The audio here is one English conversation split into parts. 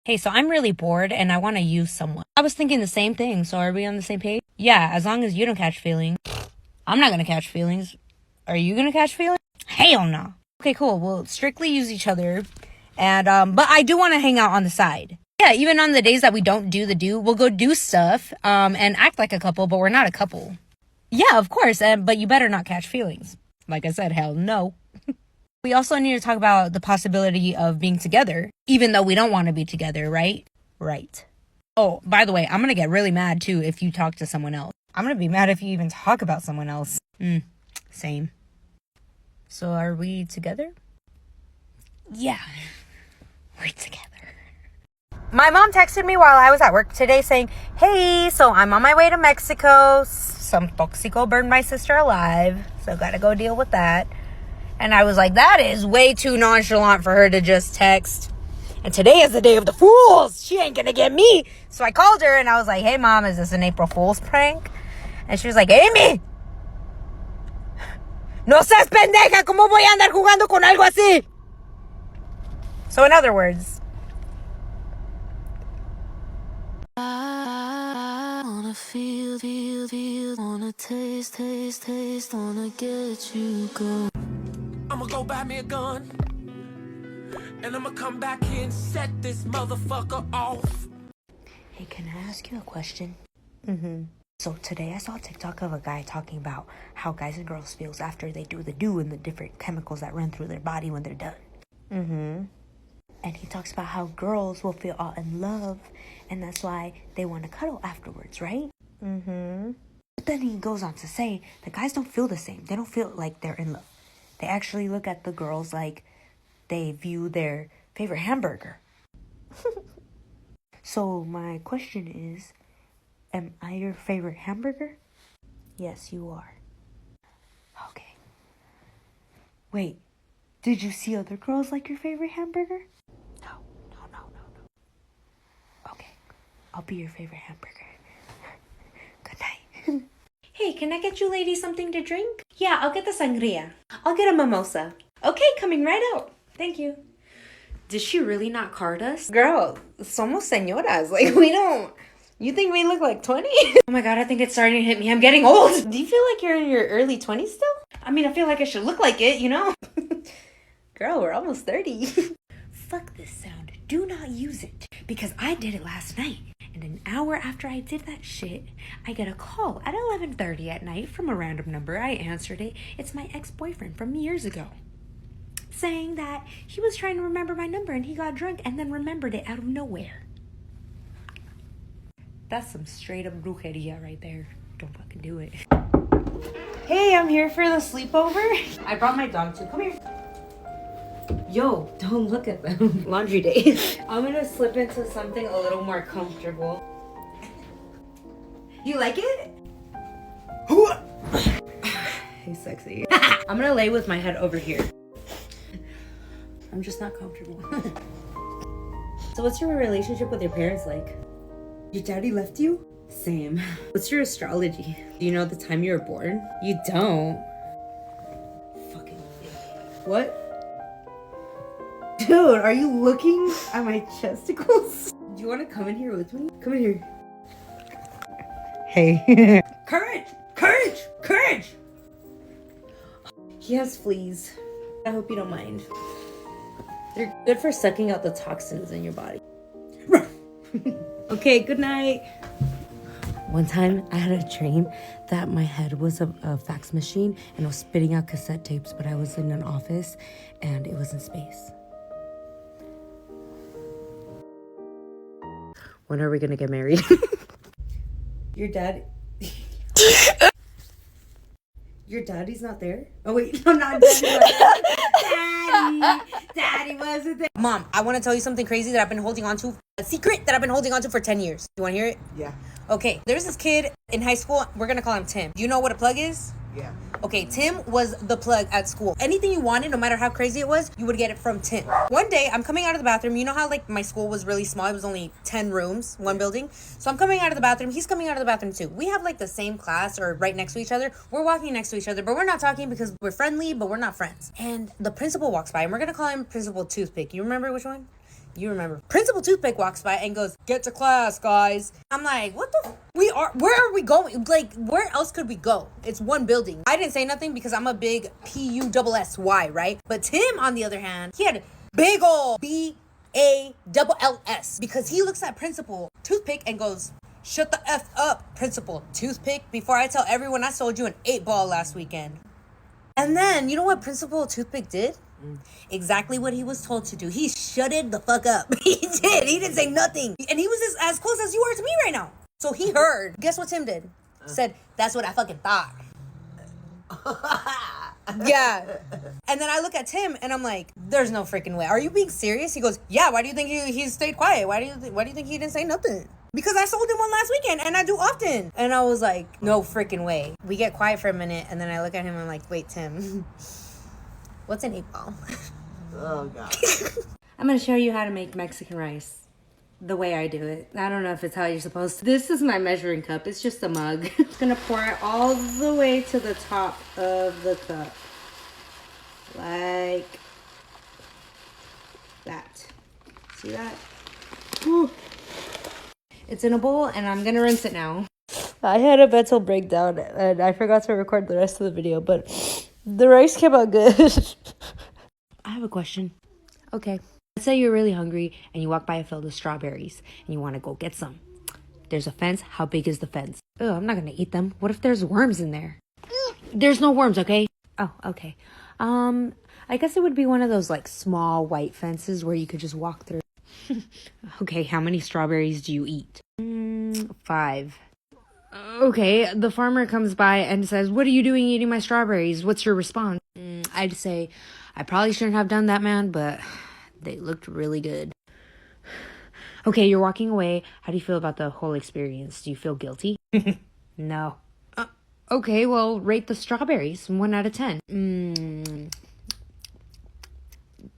Hey, so I'm really bored and I want to use someone. I was thinking the same thing, so are we on the same page? Yeah, as long as you don't catch feelings. I'm not gonna catch feelings. Are you gonna catch feelings? Hell no. Okay, cool. We'll strictly use each other. And, but I do want to hang out on the side. Yeah, even on the days that we don't do, we'll go do stuff, and act like a couple, but we're not a couple. Yeah, of course, but you better not catch feelings. Like I said, hell no. We also need to talk about the possibility of being together, even though we don't want to be together, right? Right. Oh, by the way, I'm gonna get really mad too if you talk to someone else. I'm gonna be mad if you even talk about someone else. Same. So are we together? Yeah, we're together. My mom texted me while I was at work today saying, hey, so I'm on my way to Mexico. Some toxico burned my sister alive, so gotta go deal with that. And I was like, that is way too nonchalant for her to just text. And today is the day of the fools. She ain't gonna get me. So I called her and I was like, hey, Mom, is this an April Fool's prank? And she was like, Amy, no seas pendeja. ¿Cómo voy a andar jugando con algo así? So in other words, I wanna feel, wanna taste, wanna get you go. I'ma go buy me a gun, and I'ma come back here and set this motherfucker off. Hey, can I ask you a question? So today I saw a TikTok of a guy talking about how guys and girls feels after they do the do and the different chemicals that run through their body when they're done. And he talks about how girls will feel all in love, and that's why they want to cuddle afterwards, right? But then he goes on to say that guys don't feel the same. They don't feel like they're in love. They actually look at the girls like they view their favorite hamburger. So my question is, am I your favorite hamburger? Yes, you are. Okay. Wait, did you see other girls like your favorite hamburger? No. Okay, I'll be your favorite hamburger. Good night. Hey, can I get you ladies something to drink? Yeah, I'll get the sangria. I'll get a mimosa. Okay, coming right out. Thank you. Did she really not card us? Girl, somos señoras. Like, we don't... You think we look like 20? Oh my god, I think it's starting to hit me. I'm getting old. Do you feel like you're in your early 20s still? I mean, I feel like I should look like it, you know? Girl, we're almost 30. Fuck this sound. Do not use it. Because I did it last night. And an hour after I did that shit, I get a call at 11:30 at night from a random number. I answered it. It's my ex-boyfriend from years ago, saying that he was trying to remember my number and he got drunk and then remembered it out of nowhere. That's some straight up brujeria right there. Don't fucking do it. Hey, I'm here for the sleepover. I brought my dog too. Come here. Yo, don't look at them. Laundry day. I'm gonna slip into something a little more comfortable. You like it? Hey, sexy. I'm gonna lay with my head over here. I'm just not comfortable. So what's your relationship with your parents like? Your daddy left you? Same. What's your astrology? Do you know the time you were born? You don't. Fucking what? Dude, are you looking at my chesticles? Do you want to come in here with me? Come in here. Hey. Courage! He has fleas. I hope you don't mind. They're good for sucking out the toxins in your body. Okay, good night. One time I had a dream that my head was a fax machine and I was spitting out cassette tapes, but I was in an office and it was in space. When are we gonna get married? Your dad... Your daddy's not there? Oh wait, no, not daddy. Daddy wasn't there. Mom, I want to tell you something crazy that I've been holding on to. A secret that I've been holding on to for 10 years. You want to hear it? Yeah. Okay, there's this kid in high school. We're going to call him Tim. Do you know what a plug is? Yeah. Okay, Tim was the plug at school. Anything you wanted, no matter how crazy it was, you would get it from Tim. One day, I'm coming out of the bathroom. You know how, like, my school was really small? It was only 10 rooms, one building. So I'm coming out of the bathroom. He's coming out of the bathroom, too. We have, like, the same class or right next to each other. We're walking next to each other, but we're not talking because we're friendly, but we're not friends. And the principal walks by, and we're going to call him Principal Toothpick. You remember which one? You remember. Principal Toothpick walks by and goes, "Get to class, guys." I'm like, what the where are we going? Like, where else could we go? It's one building. I didn't say nothing because I'm a big P-U-S-S-Y, right? But Tim, on the other hand, he had big ol' B-A-L-L-S because he looks at Principal Toothpick and goes, "Shut the F up, Principal Toothpick, before I tell everyone I sold you an 8-ball last weekend." And then, you know what Principal Toothpick did? Exactly what he was told to do. He shutted the fuck up. He did. He didn't say nothing. And he was as close as you are to me right now. So he heard. Guess what Tim did? Said, "That's what I fucking thought." Yeah. And then I look at Tim and I'm like, there's no freaking way. Are you being serious? He goes, "Yeah, why do you think he stayed quiet? Why do you think he didn't say nothing?" "Because I sold him one last weekend and I do often." And I was like, no freaking way. We get quiet for a minute and then I look at him and I'm like, "Wait, Tim, what's an 8-ball?" Oh, God. I'm going to show you how to make Mexican rice the way I do it. I don't know if it's how you're supposed to. This is my measuring cup. It's just a mug. I'm going to pour it all the way to the top of the cup. Like that. See that? Whew. It's in a bowl and I'm going to rinse it now. I had a mental breakdown and I forgot to record the rest of the video, but the rice came out good. I have a question. Okay. Let's say you're really hungry and you walk by a field of strawberries and you want to go get some. There's a fence. How big is the fence? Oh, I'm not going to eat them. What if there's worms in there? There's no worms, okay? Oh, okay. I guess it would be one of those like small white fences where you could just walk through. Okay, how many strawberries do you eat? 5. Okay, the farmer comes by and says, "What are you doing eating my strawberries?" What's your response? I'd say, "I probably shouldn't have done that, man, but they looked really good." Okay, you're walking away. How do you feel about the whole experience? Do you feel guilty? No. Okay, well, rate the strawberries 1 out of 10.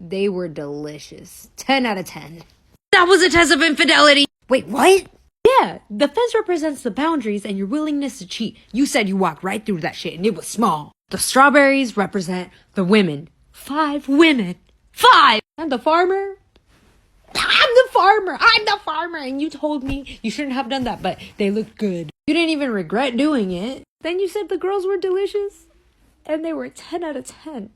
They were delicious. 10 out of 10. That was a test of infidelity. Wait, what? Yeah, the fence represents the boundaries and your willingness to cheat. You said you walked right through that shit and it was small. The strawberries represent the women. 5 women. 5! And the farmer? I'm the farmer. And you told me you shouldn't have done that, but they looked good. You didn't even regret doing it. Then you said the girls were delicious. And they were 10 out of 10.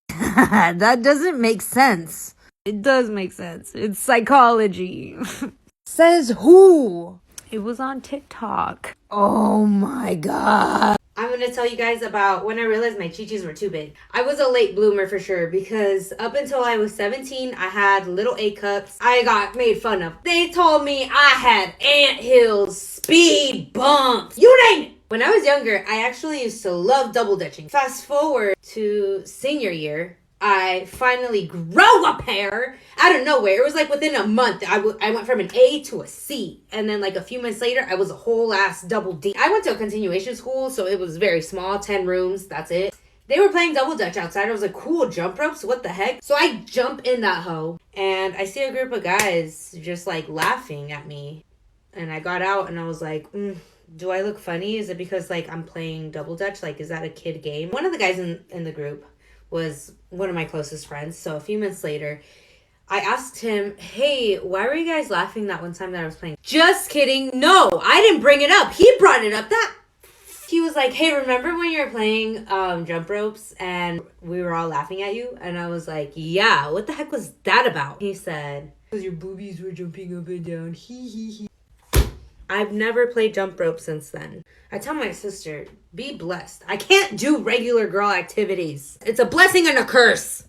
That doesn't make sense. It does make sense. It's psychology. Says who? It was on TikTok. Oh my God. I'm going to tell you guys about when I realized my chichis were too big. I was a late bloomer for sure because up until I was 17, I had little A cups. I got made fun of. They told me I had anthills, speed bumps, you name it. When I was younger, I actually used to love double dutching. Fast forward to senior year, I finally grew a pair out of nowhere. It was like within a month, I went from an A to a C. And then like a few months later, I was a whole ass double D. I went to a continuation school, so it was very small, 10 rooms, that's it. They were playing double dutch outside. I was like, cool, jump ropes, what the heck? So I jump in that hoe, and I see a group of guys just like laughing at me. And I got out and I was like, do I look funny? Is it because like I'm playing double dutch? Like, is that a kid game? One of the guys in the group was one of my closest friends. So a few months later, I asked him, "Hey, why were you guys laughing that one time that I was playing?" "Just kidding. No, I didn't bring it up. He brought it up." He was like, "Hey, remember when you were playing jump ropes and we were all laughing at you?" And I was like, "Yeah, what the heck was that about?" He said, "Because your boobies were jumping up and down. Hee hee hee." I've never played jump rope since then. I tell my sister, be blessed. I can't do regular girl activities. It's a blessing and a curse.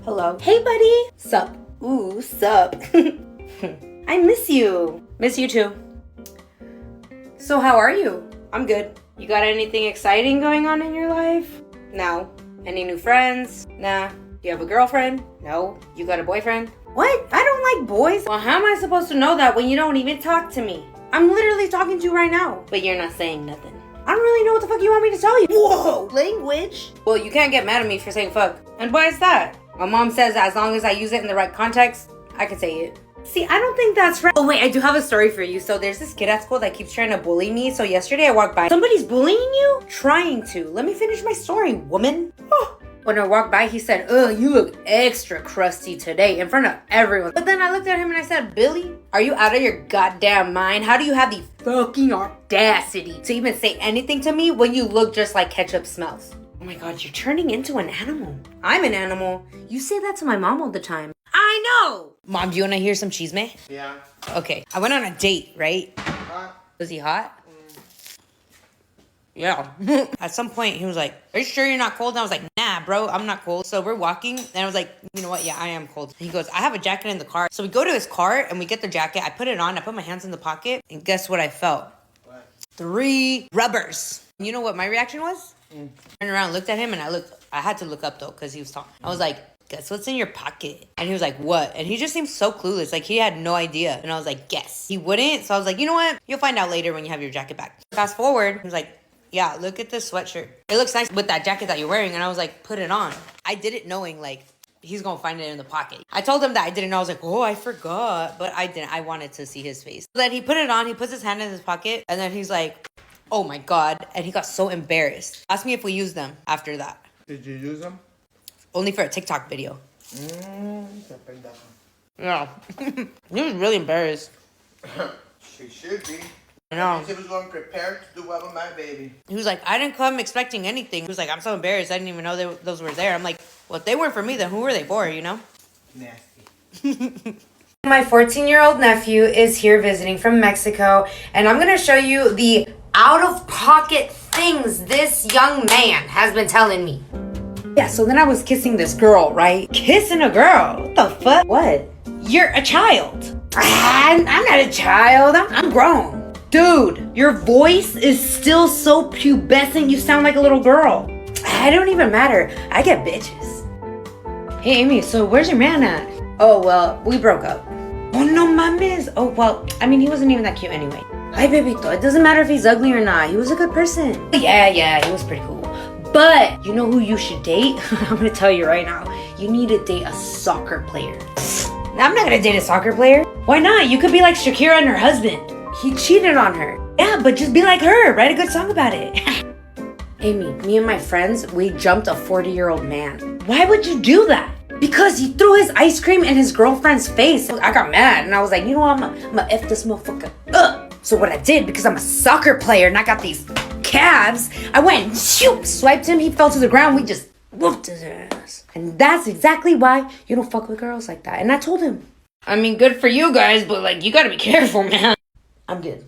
Hello. Hey, buddy. Sup. Ooh, sup. I miss you. Miss you too. So how are you? I'm good. You got anything exciting going on in your life? No. Any new friends? Nah. You have a girlfriend? No. You got a boyfriend? What? I don't like boys. Well, how am I supposed to know that when you don't even talk to me? I'm literally talking to you right now. But you're not saying nothing. I don't really know what the fuck you want me to tell you. Whoa, language. Well, you can't get mad at me for saying fuck. And why is that? My mom says as long as I use it in the right context, I can say it. See, I don't think that's right. Oh wait, I do have a story for you. So there's this kid at school that keeps trying to bully me. So yesterday I walked by. Somebody's bullying you? Trying to. Let me finish my story, woman. Oh, When I walked by, he said, ugh, you look extra crusty today in front of everyone. But then I looked at him and I said, Billy, are you out of your goddamn mind? How do you have the fucking audacity to even say anything to me when you look just like ketchup smells? Oh my God, you're turning into an animal. I'm an animal. You say that to my mom all the time. I know. Mom, do you want to hear some chisme? Yeah. Okay, I went on a date, right? Hot. Was he hot? Yeah. At some point, he was like, are you sure you're not cold? And I was like, nah, bro, I'm not cold. So we're walking, and I was like, you know what? Yeah, I am cold. And he goes, I have a jacket in the car. So we go to his car, and we get the jacket. I put it on. I put my hands in the pocket, and guess what I felt? What? 3 rubbers. You know what my reaction was? Turned around, looked at him, and I had to look up, though, because he was talking. I was like, guess what's in your pocket? And he was like, what? And he just seemed so clueless. Like, he had no idea. And I was like, guess. He wouldn't. So I was like, you know what? You'll find out later when you have your jacket back. Fast forward, he was like, yeah, look at this sweatshirt. It looks nice with that jacket that you're wearing. And I was like, put it on. I did it knowing, like, he's going to find it in the pocket. I told him that I didn't know. I was like, oh, I forgot. But I didn't. I wanted to see his face. So then he put it on. He puts his hand in his pocket. And then he's like, oh, my God. And he got so embarrassed. Asked me if we used them after that. Did you use them? Only for a TikTok video. Yeah. He was really embarrassed. She should be. I know. She was going prepared to do well with my baby. He was like, I didn't come expecting anything. He was like, I'm so embarrassed. I didn't even know those were there. I'm like, well, if they weren't for me, then who were they for, you know? Nasty. My 14-year-old nephew is here visiting from Mexico, and I'm going to show you the out-of-pocket things this young man has been telling me. Yeah, so then I was kissing this girl, right? Kissing a girl? What the fuck? What? You're a child. I'm not a child. I'm grown. Dude, your voice is still so pubescent, you sound like a little girl. I don't even matter. I get bitches. Hey, Amy, so where's your man at? Oh, well, we broke up. Oh, no mames. Oh, well, I mean, he wasn't even that cute anyway. Hi, bebito. It doesn't matter if he's ugly or not. He was a good person. Yeah, he was pretty cool. But you know who you should date? I'm gonna tell you right now. You need to date a soccer player. I'm not gonna date a soccer player. Why not? You could be like Shakira and her husband. He cheated on her. Yeah, but just be like her. Write a good song about it. Amy, me and my friends, we jumped a 40-year-old man. Why would you do that? Because he threw his ice cream in his girlfriend's face. I got mad and I was like, you know what? I'm gonna F this motherfucker up. So what I did, because I'm a soccer player and I got these calves, I went and swiped him. He fell to the ground. We just whooped his ass. And that's exactly why you don't fuck with girls like that. And I told him. I mean, good for you guys, but like, you gotta be careful, man. I'm good.